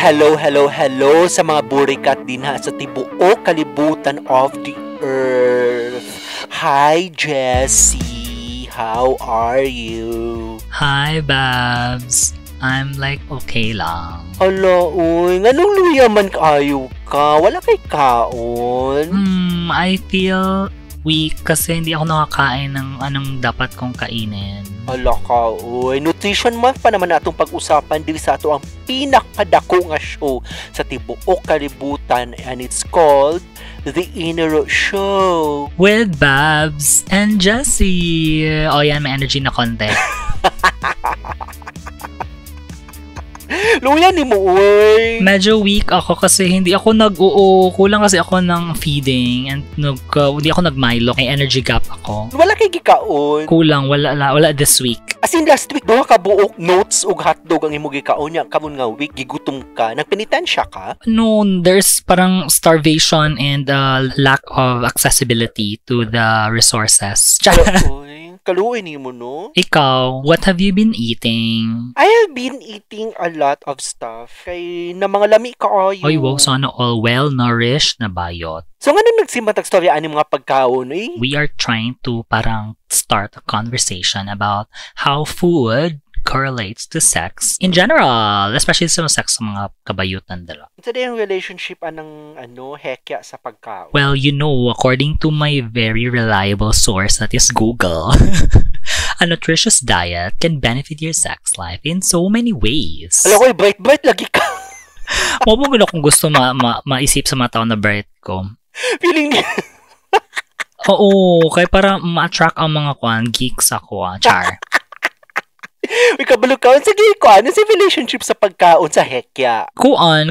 Hello sa mga burikat dinha sa tibuok kalibutan of the earth. Hi, Jessie. How are you? Hi, Babs. I'm okay lang. Hala, uy. Nganong luya man kaayo ka? Wala kay kaon? I feel weak kasi hindi ako nakakain ng anong dapat kong kainin. Hala ka, uy. Nutrition month pa naman natong pag-usapan diri sa ato ang pinakadako nga show sa tibuok kalibutan, and it's called The Inner Show. With Babs and Jessie. O yan, may energy na konti. Luya ni mo, uy. Medyo weak ako kasi hindi ako kulang kasi ako ng feeding and hindi ako nag-Milo. May energy gap ako. Wala kay gikaon. Kulang, wala this week. As in last week, doha ka buok notes ug hotdog ang imo gikaon niya. Kamon nga week, gigutom ka. Nagpenitensya ka? No, there's parang starvation and lack of accessibility to the resources. Uy, kaluoy ni mo, no? Ikaw, what have you been eating? I have been eating a lot of stuff. Kay na mga lami kaayo. Oy, wow, sana all well-nourished na bayot. So, nga nung nagsimatag story ani mga pagkaon, eh? We are trying to parang start a conversation about how food correlates to sex in general, especially sa sex sa mga kabayutan dala. Ito na yung relationship anang hekya sa pagkaon. Well, according to my very reliable source that is Google, a nutritious diet can benefit your sex life in so many ways. Alam ko, bright lagi ka. Mabugod akong gusto maisip sa mga tao na bright ko. Feeling niya. Oo, kaya para ma-attract ang mga geeks ako, char. Uy, kabalo ka. Sige, ano si relationship sa pagkaon sa hekya?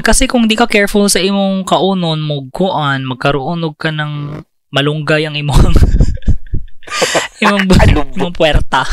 Kasi kung di ka careful sa imong kaunon mo, magkaroon ka ng malunggay ang imong imong puwerta.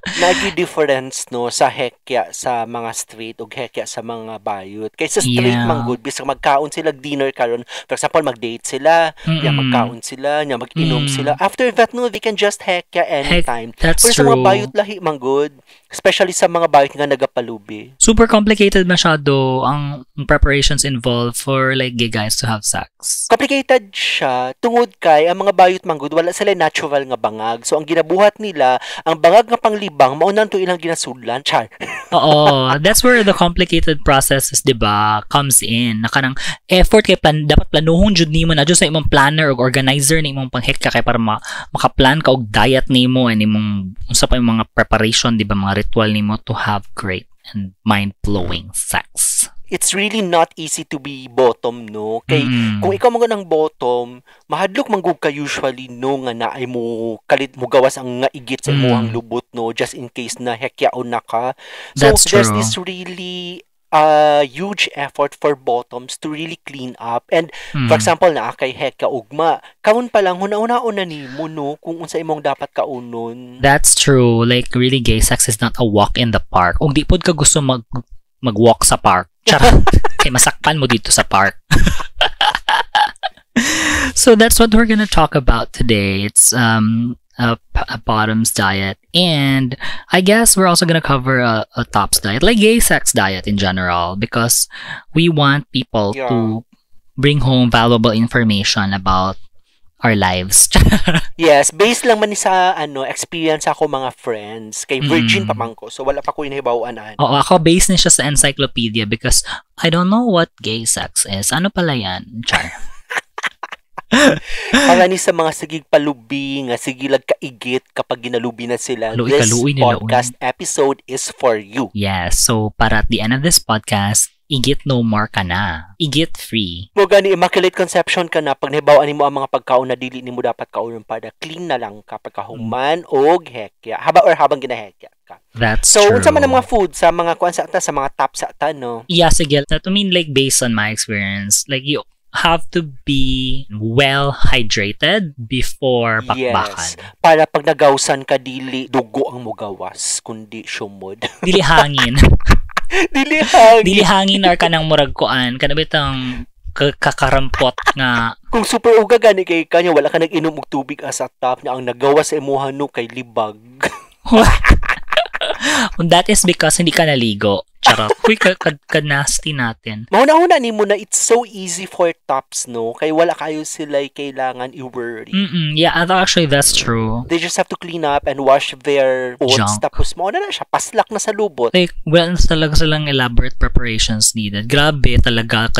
Nagi-difference sa hekya sa mga street ug hekya sa mga bayot. Kay sa street man good, bisag magkaon sila dinner karon. For example, mag-date sila, magkaon sila, mag-inom sila. After that, they can just hekya anytime. That's pero true. Sa mga bayot lahi man good, especially sa mga bayot nga nagapalubi. Super complicated masyado ang preparations involved for gay guys to have sex. Complicated siya tungod kay ang mga bayot man good, wala sila natural nga bangag. So ang ginabuhat nila, ang bangag nga panglibang maunan to ilang ginasudlan, char. Oo, that's where the complicated processes, diba, comes in. Nakanang effort kay dapat planuhon jud nimo na jud sa imong planner o organizer ni imong panghekya kay para makaplan ka og diet nimo and imong unsa pa yung mga preparation, diba, mga ritual nimo to have great and mind-blowing sex. It's really not easy to be bottom, no? Kay kung ikaw mo ng bottom, mahadlok manggug ka usually nga naay mo kalit mo gawas ang nga igit sa imo ang lubot, no, just in case na hekyaon na ka. So That's there's true. this really huge effort for bottoms to really clean up. And for example, na kay hekya ugma, karon pa lang huna-una nimo, no, kung unsa imong dapat kaunon. That's true. Really, gay sex is not a walk in the park. Kung di pod ka gusto mag-walk sa park, charot, kay masakpan mo dito sa park. So that's what we're gonna talk about today. It's a bottoms diet, and I guess we're also gonna cover a tops diet, like gay sex diet in general, because we want people to bring home valuable information about our lives. Yes, based lang man sa experience ako mga friends. Kay virgin pa man ko, so wala pa ko inahibaw-an. Oo, ako based na siya sa encyclopedia because I don't know what gay sex is. Ano pala yan? Char. Para ni sa mga sigig palubi nga sigilag kaigit kapag ginalubi na sila. This podcast episode is for you. Yes, so para at the end of this podcast, igit no more ka na. Igit free. Mo gani immaculate conception ka na pag nahibaw-an nimo ang mga pagkaon na dili nimo dapat kaunon para clean na lang ka pagkahuman og hekya. Habang ginahekya ka. That's so, true. So, unsa man ang mga food sa mga kuan sa mga top sa no? Yeah, sige. I mean, based on my experience, you have to be well hydrated before bakbakan. Yes. Para pag nagawsan ka, dili dugo ang mugawas, kundi syumod. Dili hangin. Dili hangin or kanang murag kuan. Kana bitang kakarampot nga. Kung super uga gani kay kanya, wala ka nag-inom og tubig sa top niya, ang nagawas sa imuha no kay libag. That is because hindi ka naligo. Charot. Uy, ka-nasty natin. Mahuna-huna ni mo na it's so easy for tops, no? Kaya wala kayo sila kailangan i-worry. Yeah, actually, that's true. They just have to clean up and wash their oats. Junk. Tapos mauna na siya, paslak na sa lubot. Like, well, talaga silang elaborate preparations needed. Grabe talaga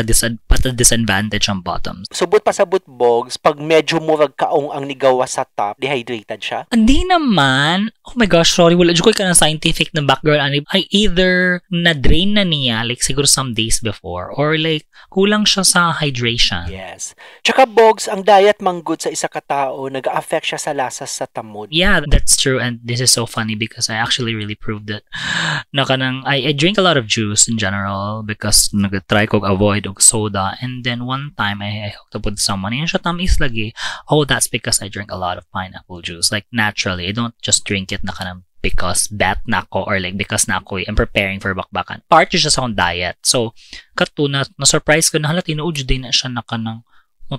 disadvantage ang bottoms. Subot pa sabot, Bogs, pag medyo murag kaong ang nigawa sa top, dehydrated siya? Hindi naman. Oh my gosh, sorry. Wala dyan ko ka ng scientific na background. Ay either na-drain na niya, like siguro some days before, or like kulang siya sa hydration. Yes. Tsaka, Bogs, ang diet manggod sa isa katao, nag-affect siya sa lasas sa tamod. Yeah, that's true. And this is so funny because I actually really proved it. I drink a lot of juice in general because nag-try ko avoid og soda. And then one time, I hooked up with someone. Yan siya tamis lagi. Oh, that's because I drink a lot of pineapple juice. Like, naturally, I don't just drink it na kanang because bet na ako or like because na ako I'm preparing for bakbakan. Part siya sa akong diet. So, na-surprise ko na hala, tinuod din na siya na kanang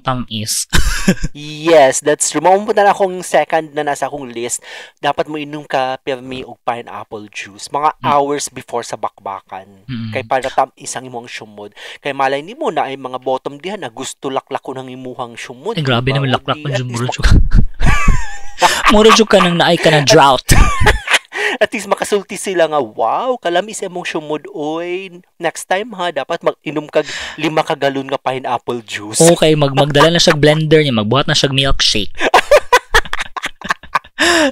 tamis. Yes, that's true. Maumpunta na akong second na nasa akong list. Dapat mo inom ka permi o pineapple juice. Mga hours before sa bakbakan. Kay para tamis ang imong syumod. Kay malay ni mo na ay mga bottom dihan na gusto laklako ng imuhang syumod. Eh, grabe naman laklak mo dyan. Muro ka nang naay ka ng drought. At least makasulti sila nga, wow, kalamis imong syumod, oy. Next time ha, dapat mag-inom kag 5 ka galon nga pineapple juice. Okay, magdala na siya blender niya, magbuhat na siya milkshake.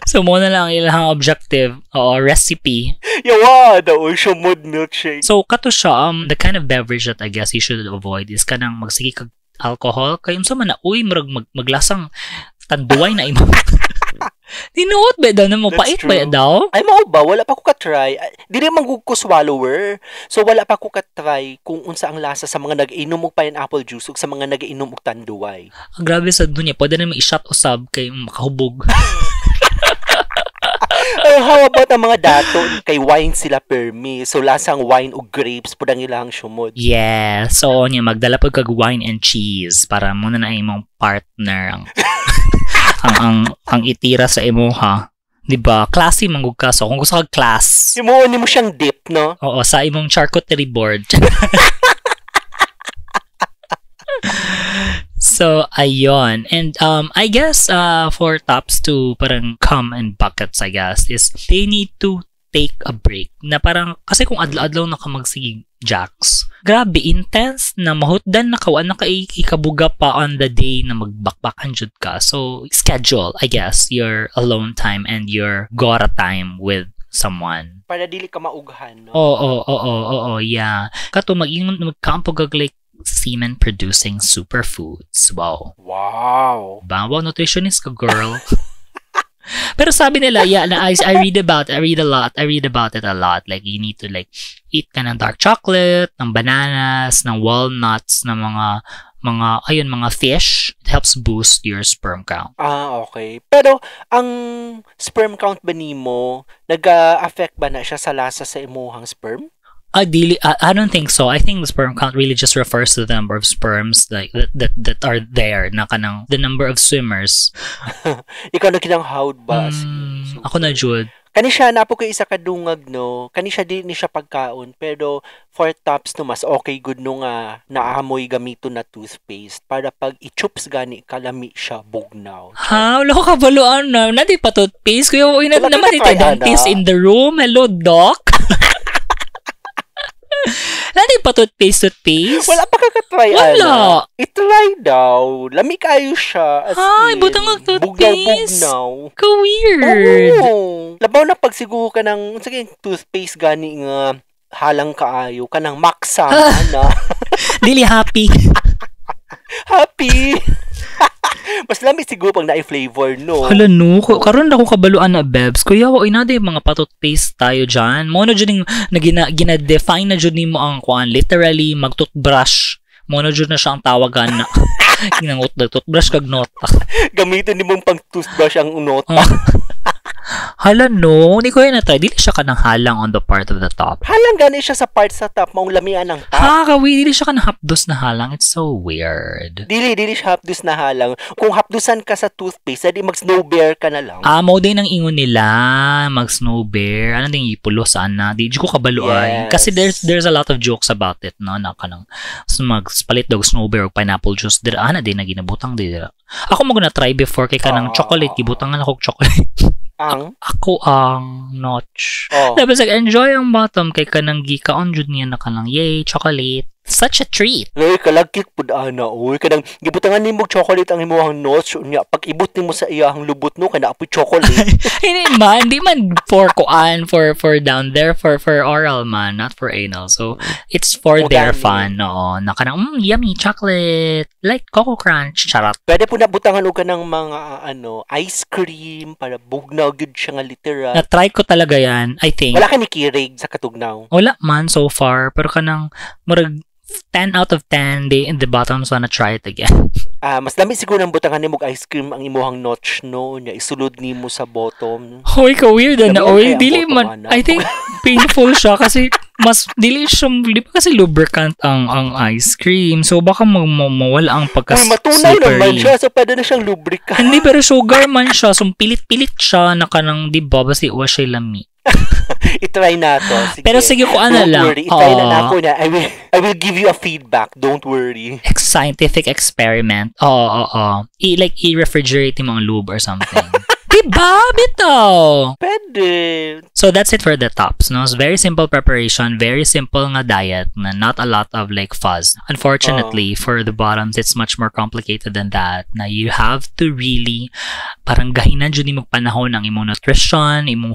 So, muna lang ilang objective o recipe. Yawa, daw, syumod milkshake. So, kato siya, the kind of beverage that I guess you should avoid is kanang magsige kag alcohol. Kayong sa man na, uy, maglasang tanduay na imo. Tinuot ba daw na mo? Pait ba daw? Ay, mao ba? Wala pa ko ka-try. Dili man ko swallower. So, wala pa ko ka-try kung unsa ang lasa sa mga nag-inom og pineapple juice ug sa mga nag-inom og tanduay. Grabe sa dunya. Pwede na i-shot usab kay makahubog. How about ang mga dato kay wine sila permi? So, lasang wine o grapes po ang ilang syumod. Yeah. So, magdala po kag wine and cheese para muna na imong partner ang itira sa imo ha. 'Di ba? Classy manggug ka. So, kung gusto kag class. Imuon mo siyang dip, no? Oo, sa imong charcuterie board. So, ayun. And I guess for tops to parang come in buckets, I guess, is they need to take a break. Na parang, kasi kung adlaw-adlaw na ka magsigig jacks, grabe, intense na mahutdan na kawan na ikabuga pa on the day na magbakbakan jud ka. So, schedule, I guess, your alone time and your gora time with someone. Para dili ka maughan, no? Oo, yeah. Kato, magkampo like semen producing superfoods. Wow. Wow, nutritionist ka, girl. Pero sabi nila, yeah, I read about it a lot. Like, you need to like eat ka ng dark chocolate, ng bananas, ng walnuts, ng mga fish. It helps boost your sperm count. Okay. Pero, ang sperm count ba nimo, nag-affect ba na siya sa lasa sa imuhang sperm? I don't think so. I think the sperm count really just refers to the number of sperms like that are there na kanang the number of swimmers. Ikaw na kinanghawd ba? Ako na jud. Kani siya napo kay isa ka dungag, no. Kani siya di ni siya pagkaon, pero for tops no mas okay good no nga naamoy gamito na toothpaste para pag i-chups gani kalami siya bugnaw. Ha, wala ko kabaluan na. Nadi pa toothpaste kuya uy na naman ito dentist in the room. Hello doc. Nadi pa toothpaste? Wala pa kakatry, wala. I-try daw. Lami kayo siya. Ay, butang ang toothpaste. Bugnaw. Ka-weird. Oo. Labaw na pag siguro ka ng, sige, toothpaste gani nga halang kaayo ka ng maksa na. Dili happy. Happy. Mas lami siguro pag na-flavor, no? Hala, no. Karon na ko kabaluan na, Bebs. Kuya, o inada yung mga patutpaste tayo dyan. Mo na dyan yung gina-define na dyan mo ang kuan. Literally, mag-toothbrush. Mo na dyan na siya ang tawagan na. Ginangot na toothbrush kag nota. Gamitin ni mong pang-toothbrush ang nota. Hala no, hindi ko yun na-try. Dili siya ka ng halang on the part of the top. Halang gani siya sa part sa top, maong lamian ng top. Kawi, dili siya ka ng hapdos na halang. It's so weird. Dili siya hapdos na halang. Kung hapdusan ka sa toothpaste, edi mag-snow bear ka na lang. Mo din ang ingon nila, mag-snow bear. Ano din ipulo sana. Di ko kabaluan. Yes. Kasi there's a lot of jokes about it, no? Na kanang mag-palit dog snow bear o pineapple juice. Dira, na din na ginabutang dira. Ako na try before kay kanang chocolate. Gibutangan ako chocolate. Ako ang notch. Tapos enjoy ang bottom kay kanang gikaon jud niya na kanang yay chocolate. Such a treat. Lay kalagkit pud ana oy kanang gibutangan nimo chocolate ang imong notch unya pag ibot nimo sa iyang lubot no kana apoy chocolate. Hindi man for kuan for down there for oral man, not for anal. So it's for their fun. No, na kanang yummy chocolate like Coco Crunch. Charot. Pwede po na butangan og kanang mga ice cream para bugnaw gud siya nga literal. Na-try ko talaga yan, I think. Wala ka ni kirig sa katugnaw. Wala man so far, pero kanang murag 10 out of 10 day in the bottom, so na try it again. Mas dami siguro ng butangan nimo og ice cream ang imuhang notch no, nya isulod nimo sa bottom. Hoy, ka weird na oy, dili man. I think painful siya kasi mas dili siya, di ba kasi lubricant ang ice cream. So baka mawala ang pagka-slippery. Matunaw naman siya, so pwede na siyang lubricant. Hindi, pero sugar man siya, so pilit-pilit siya na kanang, di ba, basi wa siya lami. I-try na to. Sige. Pero sige ko lang. Don't worry. I-try na ako na. I will give you a feedback. Don't worry. Scientific experiment. I-refrigerate yung mga lube or something. Diba? Bitaw! Pwede. So that's it for the tops, no? It's very simple preparation, very simple nga diet, na not a lot of like fuzz. Unfortunately, for the bottoms, it's much more complicated than that. Na you have to really parang gahinan dyan imong panahon ang imong nutrition, imong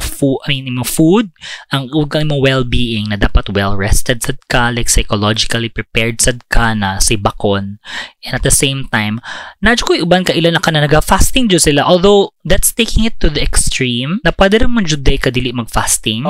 food, ang imong well-being na dapat well-rested sad ka, like psychologically prepared sad ka na si bakon. And at the same time, nadyo ko iban ka ilan na ka na naga-fasting dyan sila. Although, that's taking it to the extreme, na pwede rin man dyan ka dili mag-fasting.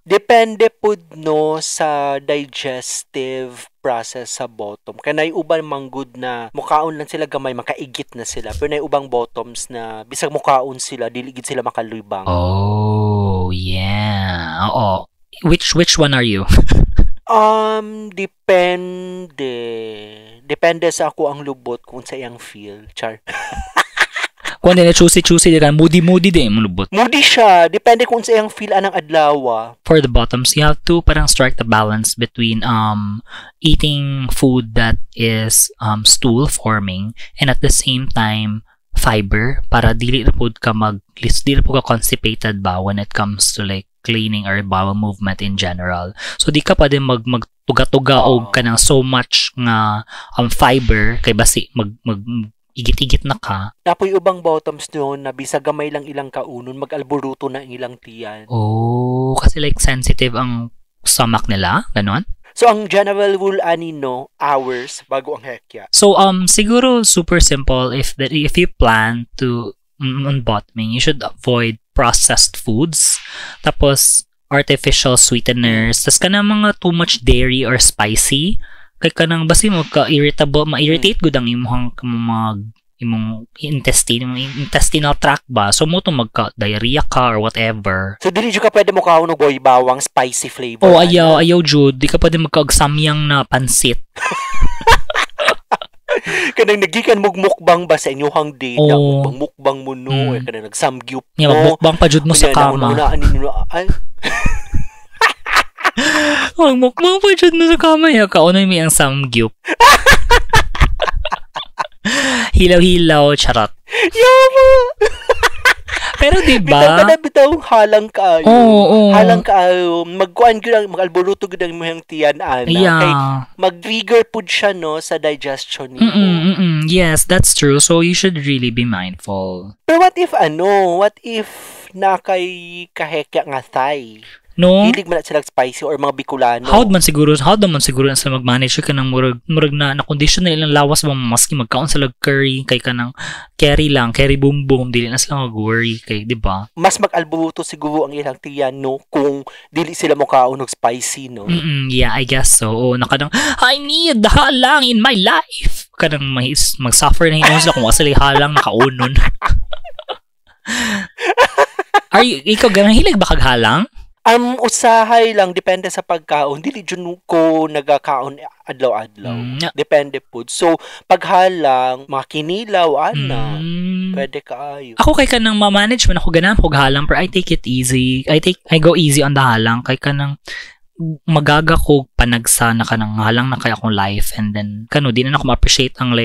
Depende po no sa digestive process sa bottom. Kaya naiuban manggod na mukaon lang sila gamay, makaigit na sila. Pero naiubang bottoms na bisag mukaon sila, diligid sila makalubang. Oh, yeah. Oo. Which one are you? Depende. Depende sa ako ang lubot kung sa iyang feel. Char. Kung na choosy di ka, moody din mo lubot. Moody siya. Depende kung sa iyang feel anang adlaw. For the bottoms, you have to parang strike the balance between eating food that is stool forming and at the same time fiber para dili na pud ka dili po ka constipated ba when it comes to like cleaning or bowel movement in general. So di ka pwede magtuga-tuga og kanang so much nga fiber kay basi igit-igit na ka. Napoy ubang bottoms doon na bisa gamay lang ilang kaunon, mag-alboruto na ilang tiyan. Oh, kasi like sensitive ang stomach nila, ganon? So, ang general rule hours bago ang hekya. So, siguro super simple if you plan to on bottoming, you should avoid processed foods. Tapos, artificial sweeteners. Tapos ka na mga too much dairy or spicy. Kaya ka nang basi mo ka-irritable, ma-irritate gud ang imong intestinal tract ba. So mo to magka-diarrhea ka or whatever. So dili jud ka pwede mo kaon og bawang spicy flavor. Oh, ayaw jud. Di ka pwede magka-samyang na pansit. Kanang nagikan mo mukbang ba sa inyong date? Mukbang mo no, kanang nagsamgyup mo. Mukbang pa jud mo sa kama. Mukbang pa dyan na sa kamay. Kaunay mo yung samgyup. Hilaw-hilaw, charot. Yama! Pero diba? Bitaw halang kaayo. Oo. Halang kaayo. Magkuhan ko lang, mag-alboruto ko lang mo yung tiyan, ana. Yeah. Kay mag-trigger po siya, no, sa digestion niyo. Yes, that's true. So, you should really be mindful. Pero what if nakay kahekya nga thigh? No? Hilig man na sila spicy or mga Bicolano. How man siguro na sila mag-manage ka ng murag na condition na ilang lawas ba maski magkaon sila curry kay ka ng curry boom boom dili na sila mag-worry kay di ba? Mas mag-albuto siguro ang ilang tiyan no kung dili sila mo kaon og spicy no. Yeah, I guess so. Oh, nakadang I need the halang in my life. Kadang mag-suffer na hinon sila kung asali halang nakaunon. Ikaw ganang hilig ba kaghalang? Usahay lang, depende sa pagkaon. Dili dyan ko nagakaon adlaw-adlaw. Depende po. So, paghalang, mga kinilaw, pwede kaayo. Ako kay kanang ma-manage man ako ganang halang, pero I take it easy. I go easy on the halang. Kay kanang magaga ko panagsa na kanang halang na kay akong life, and then di na ako ma-appreciate ang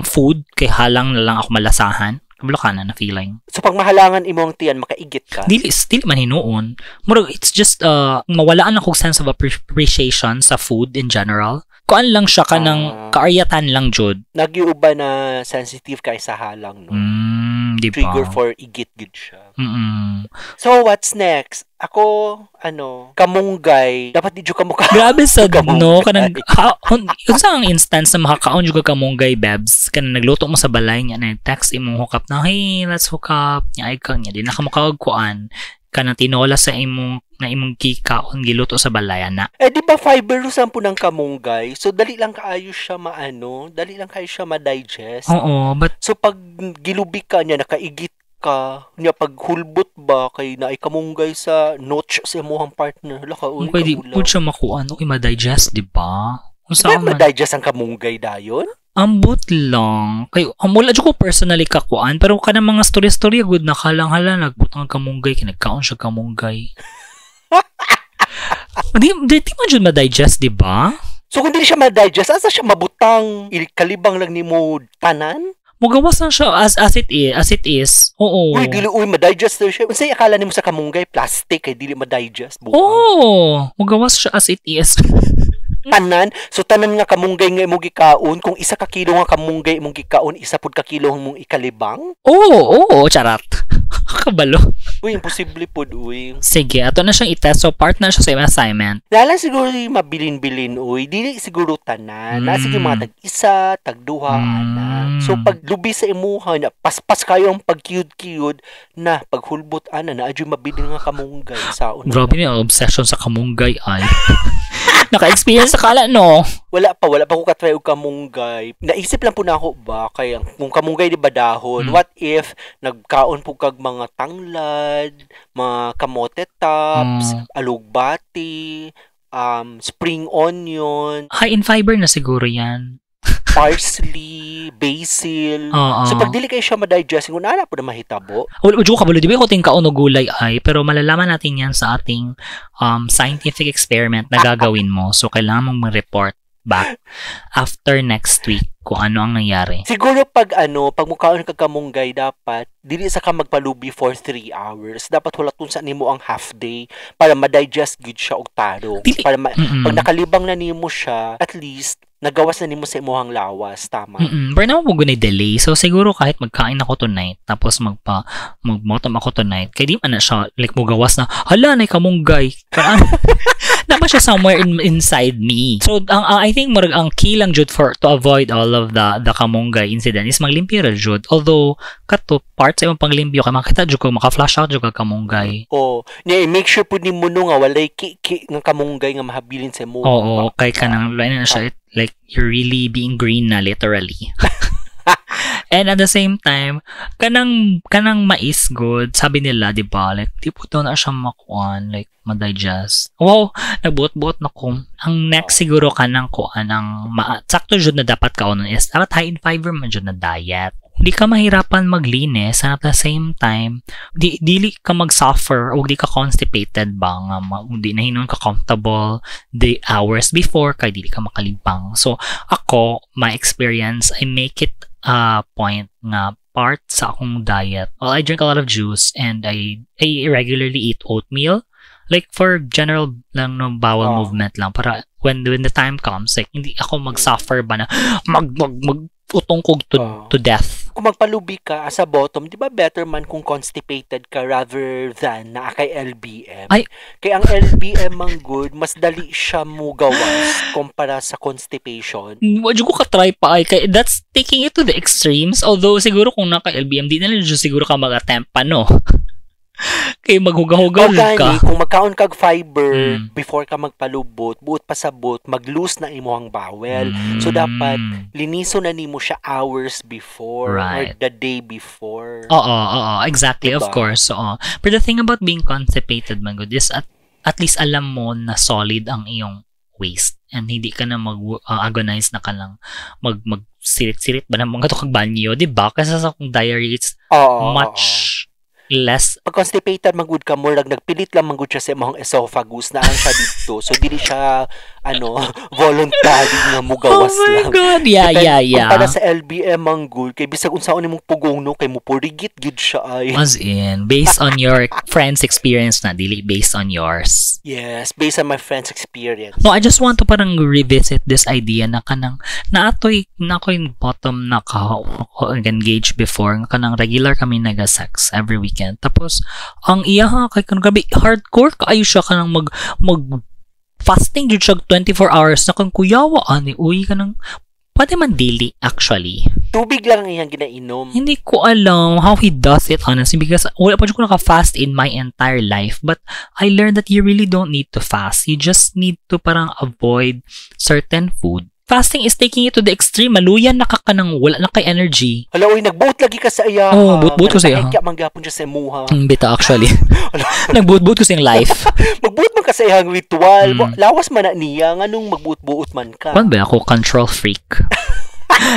food, kay halang na lang ako malasahan. Kabalo ka na feeling. So, pag mahalangan imong tiyan, makaigit ka? Dili man hinuon. Murag, it's just, mawalaan akong sense of appreciation sa food in general. Kuan lang siya kanang kaaryatan lang jud. Nagiuba na sensitive kay sa halang, no? Diba? Trigger for igit-gid siya. So, what's next? Ako, kamunggay. Dapat di dyo kamukha. Grabe sa no, kanang, yun sa ang instance na makakaon dyo ka kamunggay, Bebs, kanang nagluto mo sa balay niya, nag-text imong hook up na, hey, let's hook up, niya, ay kang niya, di na kamukaagkuan, kanang tinola sa imong kikaon, giluto sa balay, na. Di ba fiber sampo ng kamunggay? So, dali lang kaayo siya dali lang kayo siya ma-digest. Oo, but... So, pag gilubi ka niya, nakaigit ka, niya pag hulbot ba, kay na kamunggay sa notch sa imuhang partner, lakaon, okay, di po siya makuan, okay, ma-digest, di ba? Kaya ma-digest ang kamunggay dayon? Ambot lang. Kay wala ko personally kakuan, pero kana mga story good na kalang-hala nagbutang kamunggay, kinagkaon siya kamunggay. Di man dyan ma-digest, di ba? So, kung di siya ma-digest, asa siya mabutang? Kalibang lang ni mo tanan? Mugawas lang siya as it is. Oo. Uy, ma-digest na siya. Kasi akala ni mo sa kamunggay, plastic, kay dili ma-digest. Oo. Mugawas siya as it is. Tanan? So, tanan nga kamunggay nga imong gikaon, kung isa ka kilo nga kamunggay imong gikaon, isa pud ka kilo mong ikalibang? Oo, charat. Kabalo. Uy, imposible po, uy. Sige, ato na siyang itest. So, part na siya sa imong assignment. Lala siguro yung mabilin-bilin, uy. Dili siguro tanan. Sige mga tag-isa, tag-duha, ana. So, pag lubi sa imuha, na paspas kayo ang pag-cute-cute, na paghulbot, ana, na adyo mabilin nga kamunggay. Saon. Grabe niya, obsession sa kamunggay, ay. Naka-experience sa kala, no? Wala pa ko katry og kamunggay. Naisip lang po na ako ba, kaya kung kamunggay di ba dahon, what if nagkaon po kag mga tanglad, mga kamote tops, alugbati, spring onion. High in fiber na siguro yan. Parsley, basil. So, pag dili kayo siya ma-digest, kung na po na mahitabo. Wala ko kabalo, di ba yung kaon o gulay ay, pero malalaman natin yan sa ating scientific experiment na gagawin mo. So, kailangan mong mag-report back after next week kung ano ang nangyari. Siguro pag mukhaon ka kamunggay, dapat dili sa ka magpalubi for 3 hours. Dapat hulatun sa nimo ang half day para ma-digest good siya og tarong. Para pag nakalibang na nimo siya, at least nagawas na nimo sa imuhang lawas, tama. Pero naman mo gunay delay. So siguro kahit magkain ako tonight, tapos magmotom ako tonight, kaya di man na siya like mo gawas na hala na kamunggay. Naman siya somewhere inside me. So I think ang key lang jud to avoid all of the kamunggay incident is maglimpyo ra jud. Although kato part sa imong panglimpyo kay makita jud ko maka-flash out jud ka kamunggay. Make sure pud nimo nga walay ki nga kamunggay nga mahabilin sa mo. Oo, kay kanang na siya like you're really being green na literally. And at the same time, kanang mais good, sabi nila, di ba? Like, di po daw na siya makuan, like, ma-digest. Wow, nagbuot-buot na ko. Ang next siguro kanang kuan, sakto jud na dapat kaonon is, dapat high in fiber man jud na diet. Di ka mahirapan maglinis, and at the same time, dili ka mag-suffer o di ka constipated ba nga, di na hinon ka comfortable the hours before, kay dili ka makalibang. So, ako, my experience, I make it a point nga part sa akong diet. Well, I drink a lot of juice and I regularly eat oatmeal. Like, for general lang no bowel movement lang. Para when the time comes, like, hindi ako mag-suffer ba na utong ko to death. Kung magpalubi ka sa bottom, di ba better man kung constipated ka rather than na kay LBM? Kaya ang LBM ang good, mas dali siya mo gawas kumpara sa constipation. Wala ko ka-try pa ay. That's taking it to the extremes. Although siguro kung naka-LBM, di na lang siguro ka mag-attempt pa, no? Kay maghugaw-hugaw ka. Kung magkaon kag fiber, before ka magpalubot, buot pa sabot, mag-loose na imuhang bowel. So, dapat, liniso na nimo siya hours before or the day before. Oo, exactly, diba? Of course. Oo. But the thing about being constipated, man good, is at least alam mo na solid ang iyong waste and hindi ka na mag-agonize na ka lang mag-sirit-sirit ba na mga kag banyo, diba? Kasi sa kung diary, it's much less. Pag constipated magud ka more nagpilit lang magud siya sa imong esophagus na ang siya dito. So dili siya voluntary nga mugawas lang. Oh my god. Yeah. Kung para sa LBM manggul kay bisag unsaon nimong pugong no kay mo purigit gid siya ay. As in based on your friend's experience na dili based on yours. Yes, based on my friend's experience. No, I just want to parang revisit this idea na kanang naatoy bottom na ka engage before nga kanang regular kami naga-sex every weekend. Tapos ang iya kay kanang grabe hardcore kaayo siya kanang mag fasting jud siya 24 hours na kang kuyawa ani uy kanang pwede man dili actually. Tubig lang ang iyang ginainom. Hindi ko alam how he does it honestly because wala pa ko naka-fast in my entire life but I learned that you really don't need to fast. You just need to parang avoid certain food. Fasting is taking it to the extreme. Maluyan na ka nang wala na kay energy. Hala, uy, nagbuot lagi ka sa iya. Oo, buot ko sa iya. Kaya manggapon siya sa muha. Bita actually. Nagbuot ko sa yung life. Magbuot man ka sa iyang ritual. Lawas man na niya. Nganong magbuot-buot man ka? Kwan ba ako? Control freak.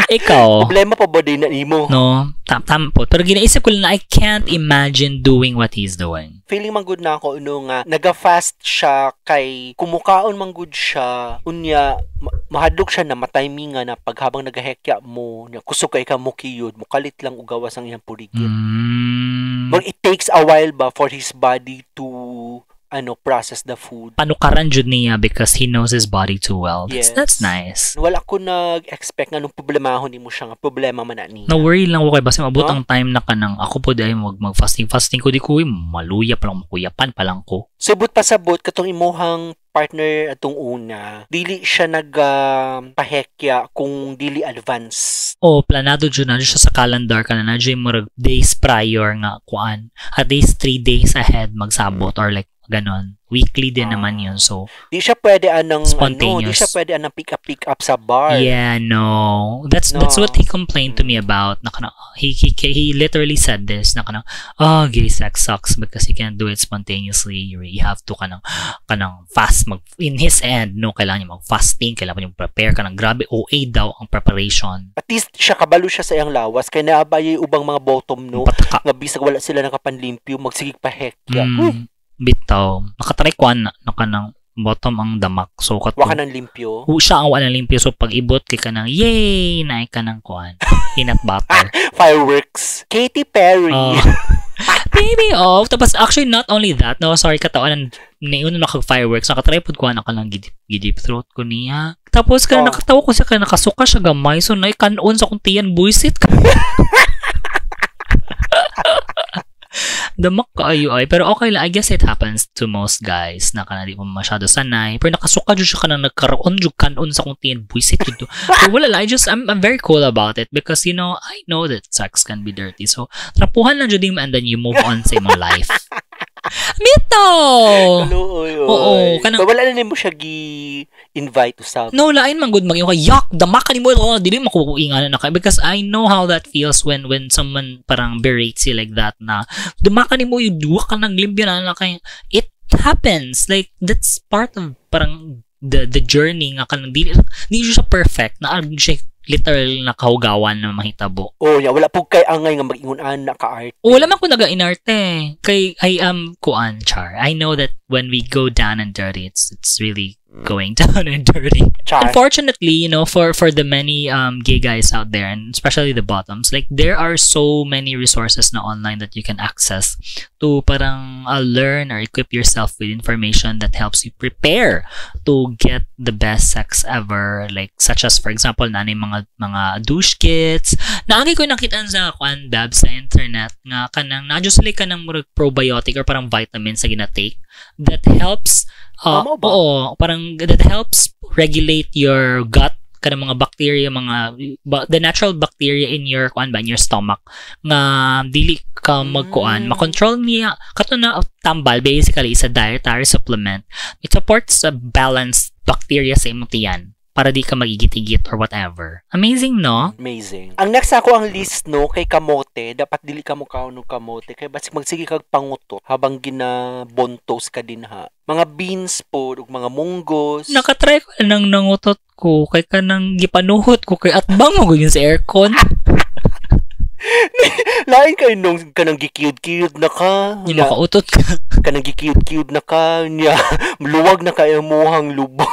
Ikaw. Problema pa ba din na nimo? No, tama po. Pero ginaisip ko lang na I can't imagine doing what he's doing. Feeling man good na ako nga naga-fast siya kay kumukaon man good siya unya mahadlok siya na matiminga na paghabang nagahekya mo nya kusog kay ka mo kiyod mo kalit lang ugawas ang iyang purigid. But it takes a while ba for his body to process the food. Panukaran jud niya because he knows his body too well. Yes. That's nice. Wala ko nag-expect nga nung problemahon ni mo siya nga problema man na niya. Na-worry lang ko kay basta mabot ang time na kanang ako po dahil mag-fasting ko di ko maluya pa lang makuyapan pa lang ko. Subot pa sabot katong imuhang partner atong una, dili siya pahekya kung dili advance. Planado dyan na siya sa calendar ka na dyan mo days prior nga kuan. At least 3 days ahead magsabot or like ganon. Weekly din naman yun. So, di siya pwede spontaneous. Di siya pwede pick up sa bar. Yeah, no. That's what he complained to me about. He literally said this na gay sex sucks because he can't do it spontaneously. You have to kanang fast in his end, no, kailangan niya mag-fasting, kailangan niya mag-prepare kanang grabe OA daw ang preparation. At least siya kabalo siya sa iyang lawas kay naabay ubang mga bottom no nga bisag wala sila nakapanlimpyo magsigig pa hekya. Bitaw. Nakatry ko na kanang bottom ang damak. So, waka nang limpyo? Siya ang wala limpyo. So, pag ibot kay kanang, yay! Naay ka ng kuan. Peanut butter. Fireworks. Katy Perry. Baby, tapos actually, not only that, no, sorry, katawan, naiunan ako fireworks. Nakatry po ko na kanang gidip throat ko niya. Tapos, nakatawa ko siya, nakasuka siya gamay. So, naikanon sa kong tiyan, buisit ka. Damak kaayo ay. Pero okay lang. I guess it happens to most guys na di mo masyado sanay. Pero nakasuka dyan siya ka na nagkaroon dyan kanon sa kong tiyan. Buisit dito. Pero wala lang. I'm very cool about it because, I know that sex can be dirty. So, trapuhan lang dyan and then you move on sa imong life. Mito! Oo. Wala na mo siya gi-invite usab. No, lain man good mag-iyo ka. Yak! Damak ka ni mo. Dili makukuingan na ka. Because I know how that feels when someone parang berates you like that na damak ka ni mo. Duwa ka naglimpyo na kaya. It happens. Like, that's part of parang the journey nga kanang dili siya perfect. Na siya literal na kahugawan na mahitabo. Wala po kay angay nga mag-ingunan na ka-art. Wala man ko naga-inarte. Kay I am kuan char. I know that when we go down and dirty, it's really going down and dirty. Char. Unfortunately, for the many gay guys out there, and especially the bottoms, like there are so many resources na online that you can access to parang learn or equip yourself with information that helps you prepare to get the best sex ever. Like such as for example, mga douche kits. Naagi ko nakita sa Dab sa internet nga kanang na-adjust ka ng probiotic or parang vitamins sa gina-take that helps parang that helps regulate your gut kanang mga bacteria, the natural bacteria in your in your stomach nga dili ka makontrol niya kato na tambal basically is a dietary supplement. It supports a balanced bacteria sa imong tiyan para di ka magigit-igit or whatever. Amazing, no? Amazing. Ang next ako ang list, no, kay kamote. Dapat dili ka mo kaon og kamote. Kaya basig magsige kag pangutot habang ginabontos ka din ha. Mga beans po, ug mga munggos. Nakatry ko nang nangutot ko. Kay ka nang gipanuhot ko. Kay atbang mo yun sa aircon. Lain kayo nung kanang gikiyud-kiyud na ka. Hindi makautot ka. Kanang gikiyud-kiyud na ka. Luwag na kayo mohang lubot.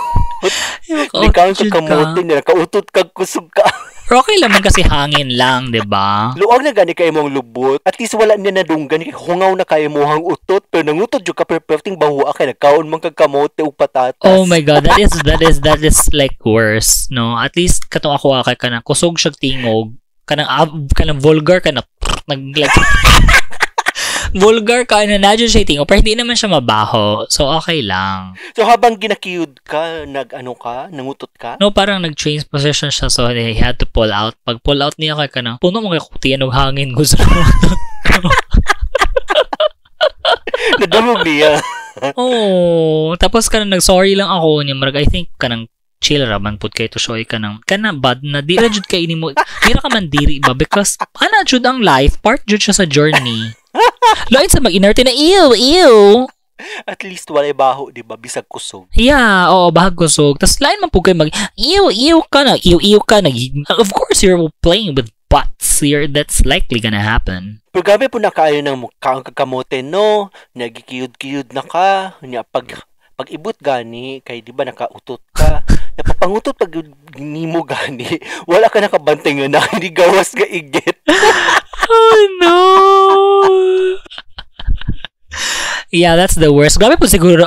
Hindi ka kamote niya. Kautot kag kusog ka. Pero okay lang kasi hangin lang, diba? Luwag na gani kayo mong lubot. At least wala niya nadunggan. Hungaw na kayo mohang utot. Pero nangutot yung ka-perfecting bahua kay nagkaon man kag kamote o patatas. Oh my God, that is like worse, no? At least katong ako kay kanang kusog siya tingog. Kanang vulgar ka na like vulgar ka na nadyo siya tingog pero hindi naman siya mabaho, so okay lang. So habang ginakiyud ka, nangutot ka? No, parang nag-change position siya, so he had to pull out. Pag pull out niya kay kanang puno mo kay kutiyan og hangin gusto mo. Nadumog niya. Oh, tapos kanang nag-sorry lang ako niya, I think kanang chill raman pud kay to show ka nang kana bad na di ra jud kay ini mo dira ka man diri ba because ana jud ang life part jud siya sa journey. Lain sa mag-inerte na ew. At least walay baho, di ba? Bisag kusog. Yeah, oo, bahag kusog. Tas lain man pud kay mag ew ka na. Of course you're playing with butts here. That's likely gonna happen. Pero gabi po na kaayo ng kaong kakamote, no? Nagikiyud-kiyud na ka. Pag ibot gani, kay di ba nakautot ka. Napapangutot pag nimo gani. Wala ka nakabantay nga na. Hindi gawas nga igit. Oh no! Yeah, that's the worst. Grabe po siguro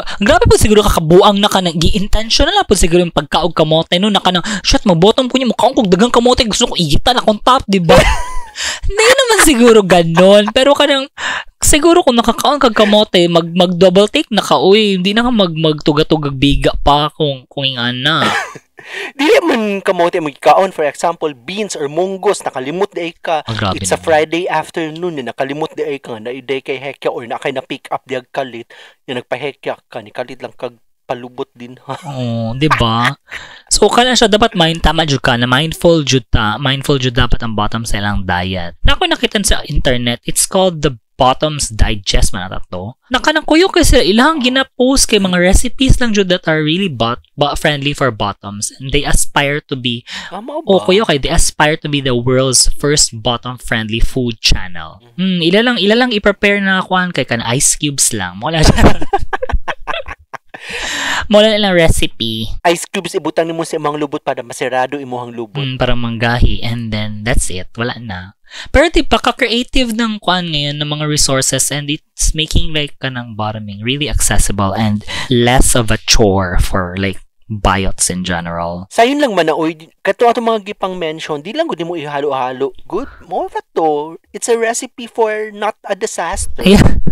kakabuang na ka nang gi-intentional na po siguro yung pagkaog kamote no na ka nang shit mag-bottom ko niya mukhaong kog dagang kamote gusto ko igitan akong top, di ba? Hindi naman siguro ganon pero kanang siguro kung nakakaon kag kamote mag double take na ka uy hindi na ka magtugatugag biga pa kung ingan na. Dili man kamote mo gikaon, for example beans or munggos nakalimot di ka. It's a Friday afternoon na nakalimot di ka na iday kay hekya or na kay na pick up diag kalit yung nagpahekya ka ni kalit lang kag palubot din ha. Oh, di ba? So kana siya dapat tama jud ka na mindful jud dapat ang bottom sa ilang diet. Nako nakita sa internet, it's called the Bottoms Digest man ata to. Nakanang kuyo kasi ilang gina-post kay mga recipes lang jud that are really friendly for bottoms and they aspire to be they aspire to be the world's first bottom friendly food channel. Ila lang i-prepare na kuan kay kan ice cubes lang. Mula lang recipe. Ice cubes ibutang nimo sa imong lubot para masirado imong lubot. Para manggahi and then that's it. Wala na. Pero paka-creative ng kuan ngayon ng mga resources and it's making like kanang bottoming really accessible and less of a chore for like biots in general. Sayon lang man na oy kato ato mga gipang mention di lang gud mo ihalo-halo. Good mo to. It's a recipe for not a disaster. Yeah.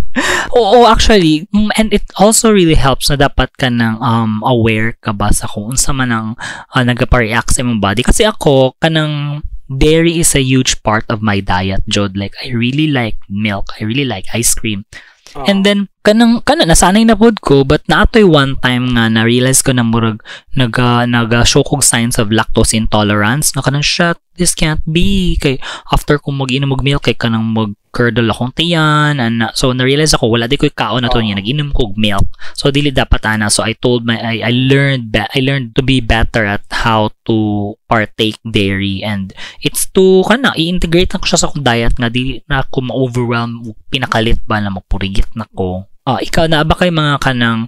Oo, actually, and it also really helps na dapat ka nang aware ka ba sa kung unsa man ang nagpa-react sa imong body. Kasi ako, kanang dairy is a huge part of my diet, Jod. Like, I really like milk. I really like ice cream. And then, kanang nasanay na pod ko, but naatoy one time nga na-realize ko na murag naga-show kog signs of lactose intolerance. Na kanang shit, this can't be. Kay after kong mag-inom og milk, kay kanang mag-curdle akong tiyan. So, na-realize ako, wala di ko kaon na to niya. Nag-inom ko og milk. So, dili dapat ana. So, I learned to be better at how to partake dairy. And it's to, i-integrate na ko siya sa akong diet nga di na ako ma-overwhelm, pinakalit ba na magpurigit na ko. Ikaw na ba kay mga kanang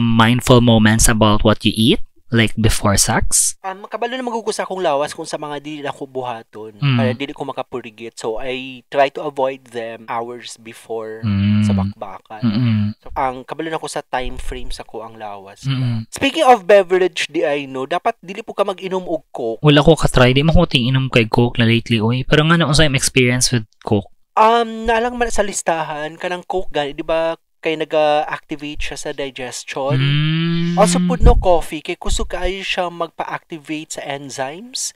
mindful moments about what you eat? Like before sex? Makabalo na magugusa akong lawas kung sa mga dili ako buhaton. Para dili ko makapurigit. So, I try to avoid them hours before sa bakbakan. So, ang kabalo na ko sa time frame sa ko ang lawas. Speaking of beverage, dapat dili po ka mag-inom og Coke. Wala ko ka-try. Di mo ko inom kay Coke na lately. Oy. Pero nga na sa experience with Coke. Nalang man sa listahan, kanang Coke gani, di ba? kay naga-activate siya sa digestion. Also pud no coffee kay kusog kaayo siya magpa-activate sa enzymes.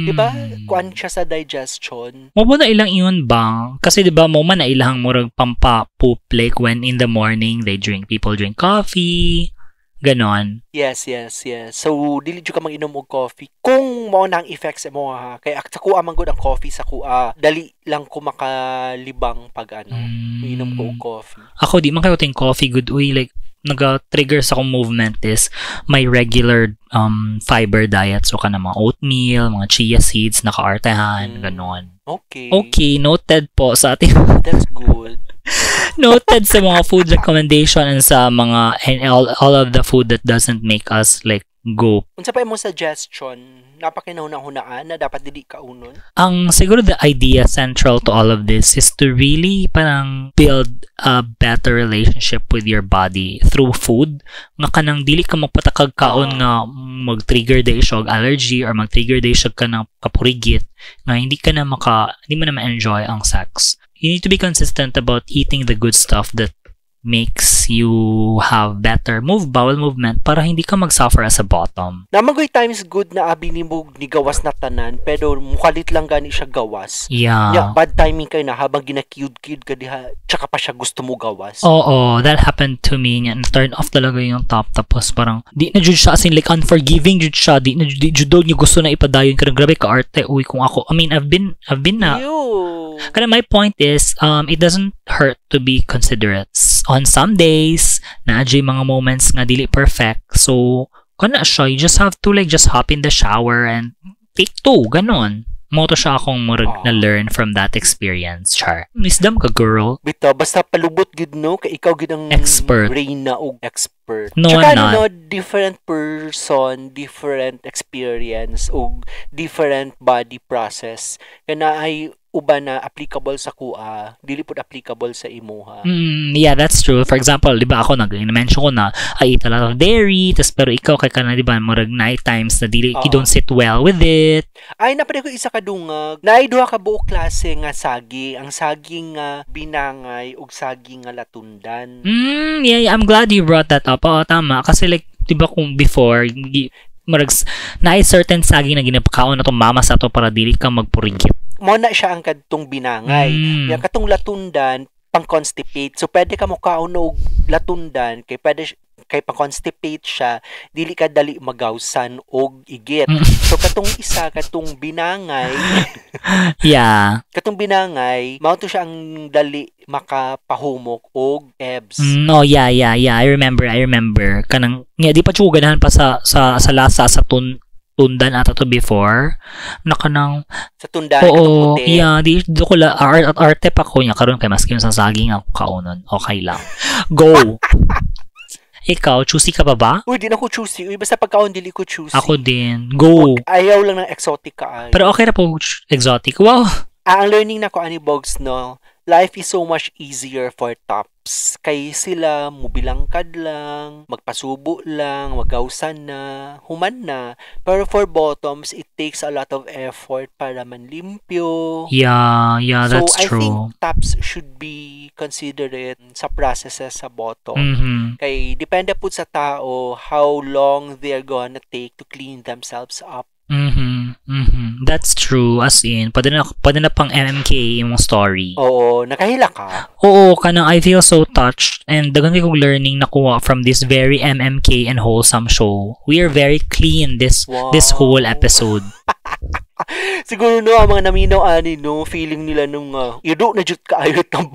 Diba? Kuan siya sa digestion. Mo ba na ilang iyon bang? Kasi diba mo man na ilang murag pampa-poop like when in the morning people drink coffee. Ganon. Yes. So, dili jud ka mag-inom og coffee. Kung mao na ang effects mo ha, kay sa kuha man gud ang coffee sa kuha, dali lang ko makalibang pag inom ko og coffee. Ako di man kayo ting coffee good like naga-trigger sa akong movement is my regular fiber diet. So kana mga oatmeal, mga chia seeds, naka-artehan, ganon. Okay, noted po sa ating That's good. Noted sa mga food recommendation and sa mga and all of the food that doesn't make us like go. Unsa pa imong suggestion? Napakinahuna-hunaan na dapat dili kaunon? Ang siguro the idea central to all of this is to really parang build a better relationship with your body through food. Nga kanang dili ka magpatakag kaon nga mag-trigger day siya og allergy or mag-trigger day siya ka ng kapurigit nga hindi mo na ma-enjoy ang sex. You need to be consistent about eating the good stuff that makes you have better bowel movement para hindi ka mag-suffer as a bottom. Namagoy times good na abi ni gawas na tanan pero mukalit lang gani siya gawas. Yeah. Bad timing kay na habang gina-cute ka diha tsaka pa siya gusto mo gawas. Oo, that happened to me. Turn off talaga yung top tapos parang di na jud siya as in like unforgiving jud siya. Di jud niya gusto na ipadayon ka grabe ka arte. Uy, kung ako, I mean, I've been na. Kaya my point is, it doesn't hurt to be considerate. On some days, na-adjay mga moments nga dili perfect. So, kana siya, you just have to like just hop in the shower and take two, ganon. Moto siya akong na-learn from that experience, Char. Wisdom ka, girl. Bito, basta palubot gid no, kay ikaw gid ang expert. Reyna o expert. No, tsaka I'm not. Different person, different experience o different body process. Kana ay uba na applicable sa kuha, dili pud applicable sa imuha. Yeah, that's true. For example, di ba ako nag-mention ko na I eat a lot of dairy, pero ikaw kay kana di ba murag night times na dili you don't sit well with it. Ay napade ko isa ka dungag. Naay duha ka buok klase nga sagi, ang saging nga binangay ug saging nga latundan. Yeah, I'm glad you brought that up. Oo, tama kasi like di ba kung before murag naay certain saging na ginapakaon na tong mama sa to para dili ka magpurigit. Mo na siya ang kadtong binangay. Yang katong latundan pang-constipate. So pwede ka mo kaon og latundan kay pang-constipate siya, dili ka dali magawsan og igit. So katong binangay. Yeah. Katong binangay, mao to siya ang dali makapahumok og EBS. Oh, yeah. I remember. Kanang di pa ganahan pa sa lasa sa tundan ata to before na kanang sa tundan katong puti. Yeah, di ko la arte pa ko niya karon kay maski sa saging ako kaunon. Okay lang. Go. Ikaw, choosy ka ba? Uy, di na ko choosy. Uy, basta pagkaon dili ko choosy. Ako din. Go. Ayaw lang ng exotic ka. Pero okay na po exotic. Wow. Ang learning na ko ani Bogs no, life is so much easier for tops. Kay sila mubilangkad lang, magpasubo lang, magawsan na, human na. Pero for bottoms, it takes a lot of effort para manlimpyo. Yeah, that's true. So I think tops should be considerate sa processes sa bottom. Kay depende po sa tao how long they're gonna take to clean themselves up. That's true. As in, pwede na pang MMK yung story. Oo, nakahila ka. Oo, kanang I feel so touched and dagan kong learning nakuha from this very MMK and wholesome show. We are very clean this whole episode. Siguro no, ang mga naminaw ani no, feeling nila nung ido na jud kaayot ng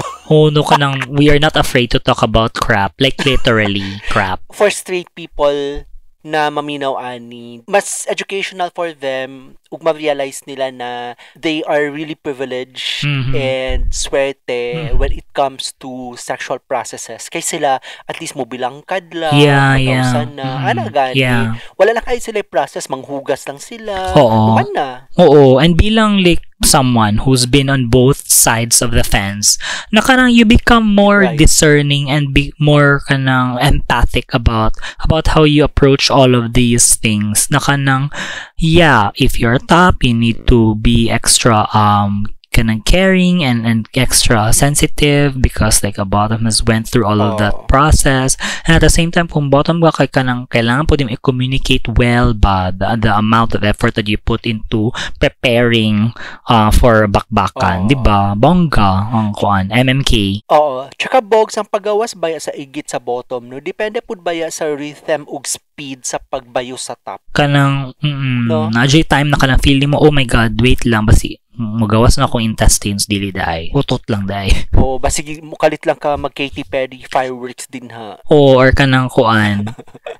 no kanang we are not afraid to talk about crap, like literally crap. For straight people na maminaw ani, mas educational for them ug ma-realize nila na they are really privileged and swerte when it comes to sexual processes. Kay sila at least mo bilangkad lang, magawsan na, ana gani. Wala na kayo sila process, manghugas lang sila. Naman na. Oo, and bilang like someone who's been on both sides of the fence, na kanang you become more discerning and be more kanang empathic about how you approach all of these things. Na kanang, yeah, if you're top, you need to be extra kanang caring and extra sensitive because like a bottom has went through all of that process. And at the same time, kung bottom ka kailangan po din i-communicate well ba the amount of effort that you put into preparing for bakbakan, di ba? Bongga ang kuan, MMK. Oo. Tsaka bogs ang paggawas baya sa igit sa bottom, no? Depende pud baya sa rhythm ug speed sa pagbayo sa top. Kanang No? na-jay time na kanang feeling mo, oh my god, wait lang basi magawas na akong intestines dili daay. Utot lang daay. O basig mukalit lang ka mag Katy Perry fireworks din ha. Or kanang kuan,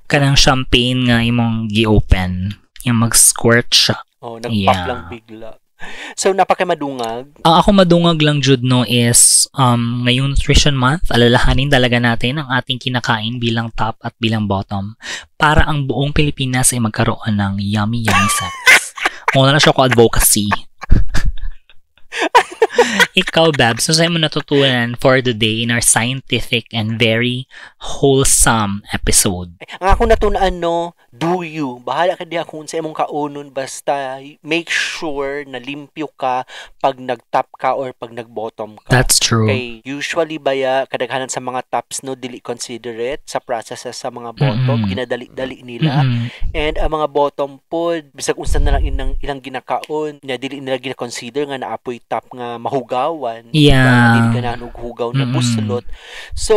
kanang champagne nga imong gi-open, yung mag-squirt siya. Oh, nag-pop lang bigla. So, napakamadungag. Ang ako madungag lang, Jude, no, is ngayong Nutrition Month, alalahanin talaga natin ang ating kinakain bilang top at bilang bottom para ang buong Pilipinas ay magkaroon ng yummy sex. Muna na siya ko advocacy. Ikaw, Babs, so sa'yo mo natutunan for the day in our scientific and very wholesome episode? Ang ako natunan, no, do you. Bahala ka diya kung sa imong kaunon, basta make sure na limpyo ka pag nag-top ka or pag nag-bottom ka. That's true. Okay, usually baya, kadaghanan sa mga tops, no, dili considerate sa processes sa mga bottom, ginadali-dali nila. And ang mga bottom po, bisag unsa na lang ilang ginakaon, na dili nila gina-consider nga naapoy top nga mahugawan. Yeah. Dili ka na hugaw na buslot. So,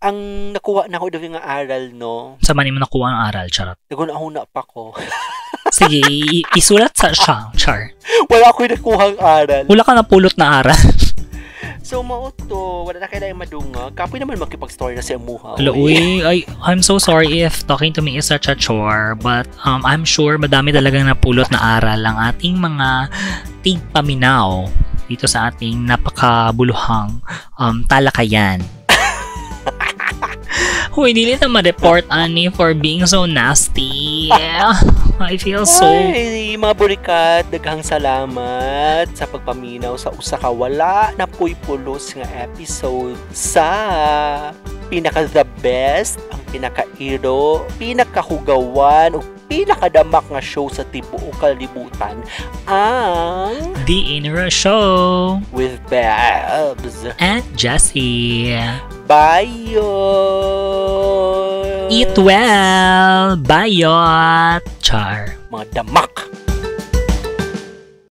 ang nakuha na ko daw nga aral, no? Sa man mo nakuha ang aral, charot. Nagunahuna pa ko. Sige, isulat sa siya, char. Wala ko nakuha ang aral. Wala ka napulot na aral. So, mauto, wala na kailangan madungag. Kapoy naman makipag-story na sa imuha. Uy, I'm so sorry if talking to me is such a chore, but I'm sure madami talagang napulot na aral ang ating mga tigpaminaw dito sa ating napakabuluhang talakayan. Uy, dili na ma-report, Annie, for being so nasty. I feel so... Ay, mga burikat, daghang salamat sa pagpaminaw sa usa ka wala na pulos nga episode sa pinaka-the best, ang pinaka-iro, pinaka-hugawan, o pinaka-damak nga show sa tibuok kalibutan, ang The Inner Show with Babs and Jessie. Bye! Eat well! Bayot! Char! Mga damak!